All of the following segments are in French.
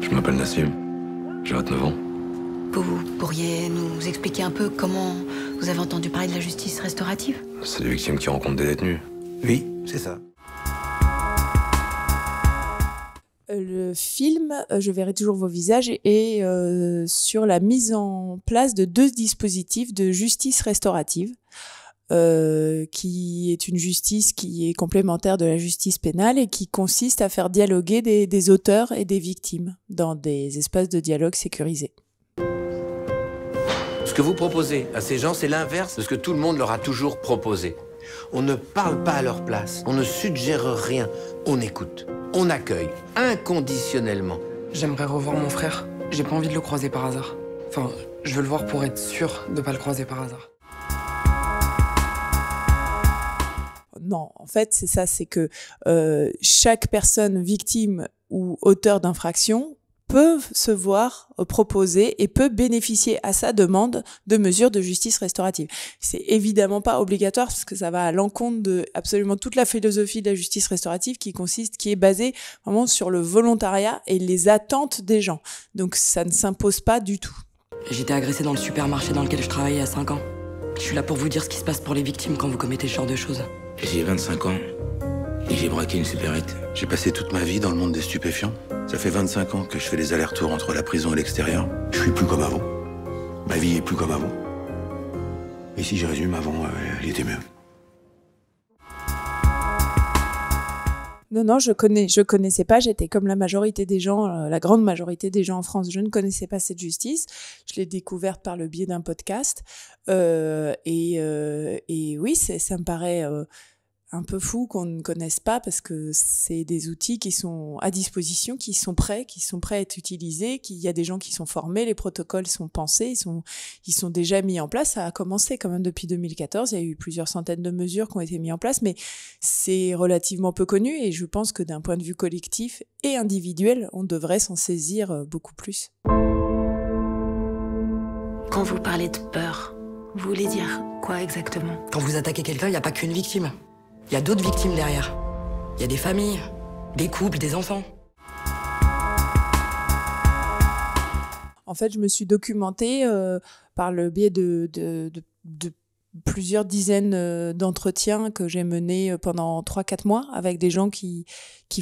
Je m'appelle Nassim, j'ai 29 ans. Vous pourriez nous expliquer un peu comment vous avez entendu parler de la justice restaurative? C'est des victimes qui rencontrent des détenus. Oui, c'est ça. Le film Je verrai toujours vos visages est sur la mise en place de 2 dispositifs de justice restaurative, qui est une justice qui est complémentaire de la justice pénale et qui consiste à faire dialoguer des auteurs et des victimes dans des espaces de dialogue sécurisés. Ce que vous proposez à ces gens, c'est l'inverse de ce que tout le monde leur a toujours proposé. On ne parle pas à leur place, on ne suggère rien, on écoute, on accueille inconditionnellement. J'aimerais revoir mon frère. J'ai pas envie de le croiser par hasard. Enfin, je veux le voir pour être sûr de pas le croiser par hasard. Non, en fait, c'est ça, c'est que chaque personne victime ou auteur d'infraction peut se voir proposer et peut bénéficier à sa demande de mesures de justice restaurative. C'est évidemment pas obligatoire parce que ça va à l'encontre de absolument toute la philosophie de la justice restaurative qui est basée vraiment sur le volontariat et les attentes des gens. Donc ça ne s'impose pas du tout. J'étais agressée dans le supermarché dans lequel je travaillais à 5 ans. Je suis là pour vous dire ce qui se passe pour les victimes quand vous commettez ce genre de choses. J'ai 25 ans et j'ai braqué une supérette. J'ai passé toute ma vie dans le monde des stupéfiants. Ça fait 25 ans que je fais les allers-retours entre la prison et l'extérieur. Je suis plus comme avant. Ma vie est plus comme avant. Et si je résume, avant, elle était mieux. Non, je connaissais pas, j'étais comme la majorité des gens, la grande majorité des gens en France, je ne connaissais pas cette justice. Je l'ai découverte par le biais d'un podcast. Et oui, ça me paraît un peu fou qu'on ne connaisse pas parce que c'est des outils qui sont à disposition, qui sont prêts à être utilisés, qu'il y a des gens qui sont formés, les protocoles sont pensés, ils sont déjà mis en place. Ça a commencé quand même depuis 2014, il y a eu plusieurs centaines de mesures qui ont été mises en place, mais c'est relativement peu connu et je pense que d'un point de vue collectif et individuel, on devrait s'en saisir beaucoup plus. Quand vous parlez de peur, vous voulez dire quoi exactement? Quand vous attaquez quelqu'un, il n'y a pas qu'une victime. Il y a d'autres victimes derrière. Il y a des familles, des couples, des enfants. En fait, je me suis documentée par le biais de plusieurs dizaines d'entretiens que j'ai menés pendant 3-4 mois avec des gens qui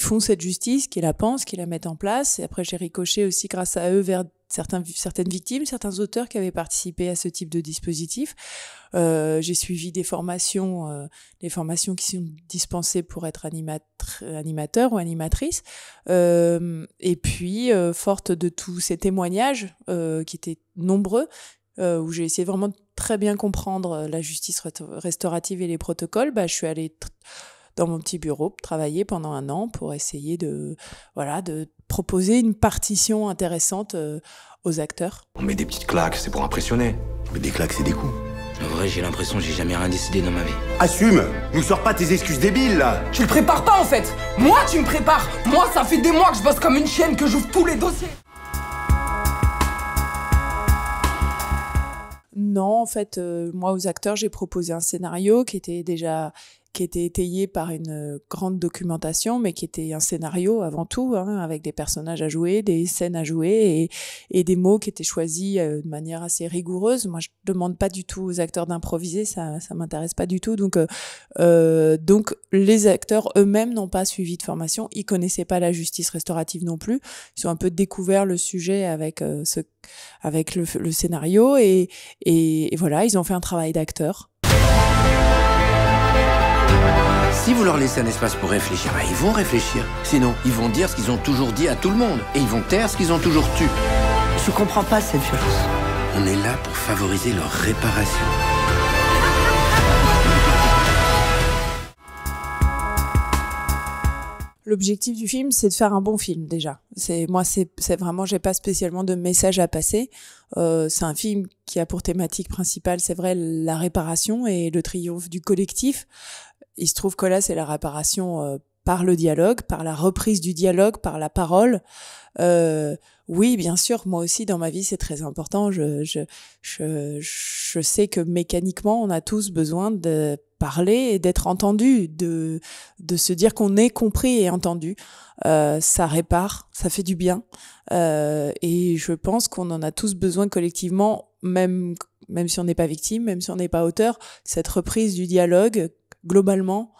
font cette justice, qui la pensent, qui la mettent en place. Et après, j'ai ricoché aussi grâce à eux vers certaines victimes, certains auteurs qui avaient participé à ce type de dispositif. J'ai suivi des formations qui sont dispensées pour être animateur ou animatrice. Et puis, forte de tous ces témoignages qui étaient nombreux, où j'ai essayé vraiment de très bien comprendre la justice restaurative et les protocoles, je suis allée dans mon petit bureau travailler pendant 1 an pour essayer de proposer une partition intéressante aux acteurs. On met des petites claques, c'est pour impressionner. Mais des claques, c'est des coups. En vrai, j'ai l'impression que j'ai jamais rien décidé dans ma vie. Assume! Nous sors pas tes excuses débiles, là! Tu le prépares pas en fait! Moi, tu me prépares! Moi, ça fait des mois que je bosse comme une chienne, que j'ouvre tous les dossiers! Non, en fait, moi, aux acteurs, j'ai proposé un scénario qui était étayé par une grande documentation, mais qui était un scénario avant tout, avec des personnages à jouer, des scènes à jouer et des mots qui étaient choisis de manière assez rigoureuse. Moi, je demande pas du tout aux acteurs d'improviser, ça m'intéresse pas du tout. Donc les acteurs eux-mêmes n'ont pas suivi de formation, ils connaissaient pas la justice restaurative non plus. Ils ont un peu découvert le sujet avec le scénario et voilà, ils ont fait un travail d'acteur. Si vous leur laissez un espace pour réfléchir, ils vont réfléchir. Sinon, ils vont dire ce qu'ils ont toujours dit à tout le monde. Et ils vont taire ce qu'ils ont toujours tu. Je comprends pas cette violence. On est là pour favoriser leur réparation. L'objectif du film, c'est de faire un bon film déjà. C'est vraiment, j'ai pas spécialement de message à passer. C'est un film qui a pour thématique principale, c'est vrai, la réparation et le triomphe du collectif. Il se trouve que là, c'est la réparation par le dialogue, par la reprise du dialogue, par la parole. Oui, bien sûr, moi aussi dans ma vie c'est très important. Je sais que mécaniquement on a tous besoin de parler et d'être entendu, de se dire qu'on est compris et entendu. Ça répare, ça fait du bien, et je pense qu'on en a tous besoin collectivement, même si on n'est pas victime, même si on n'est pas auteur. Cette reprise du dialogue globalement.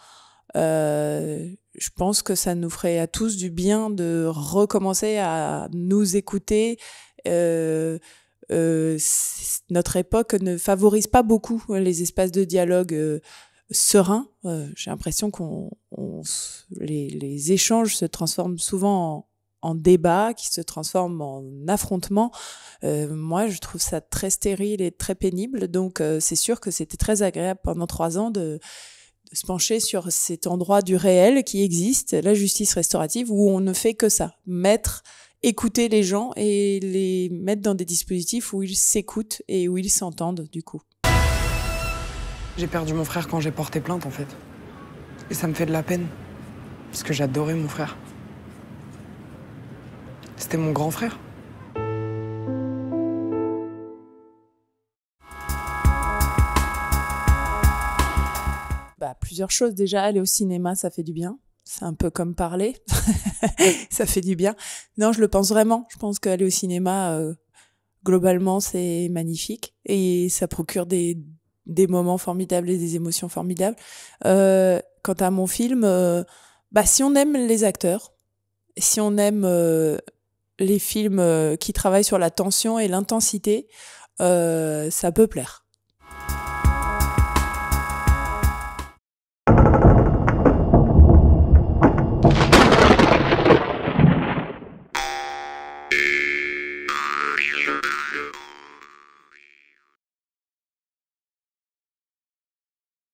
Je pense que ça nous ferait à tous du bien de recommencer à nous écouter. Notre époque ne favorise pas beaucoup les espaces de dialogue sereins. J'ai l'impression les échanges se transforment souvent en débat, qui se transforment en affrontement. Moi, je trouve ça très stérile et très pénible. Donc, c'est sûr que c'était très agréable pendant 3 ans de se pencher sur cet endroit du réel qui existe, la justice restaurative, où on ne fait que ça, écouter les gens et les mettre dans des dispositifs où ils s'écoutent et où ils s'entendent, du coup. J'ai perdu mon frère quand j'ai porté plainte, en fait. Et ça me fait de la peine, parce que j'adorais mon frère. C'était mon grand frère. Plusieurs choses. Déjà, aller au cinéma, ça fait du bien. C'est un peu comme parler. Ça fait du bien. Non, je le pense vraiment. Je pense qu'aller au cinéma, globalement, c'est magnifique. Et ça procure des moments formidables et des émotions formidables. Quant à mon film, si on aime les acteurs, si on aime les films qui travaillent sur la tension et l'intensité, ça peut plaire.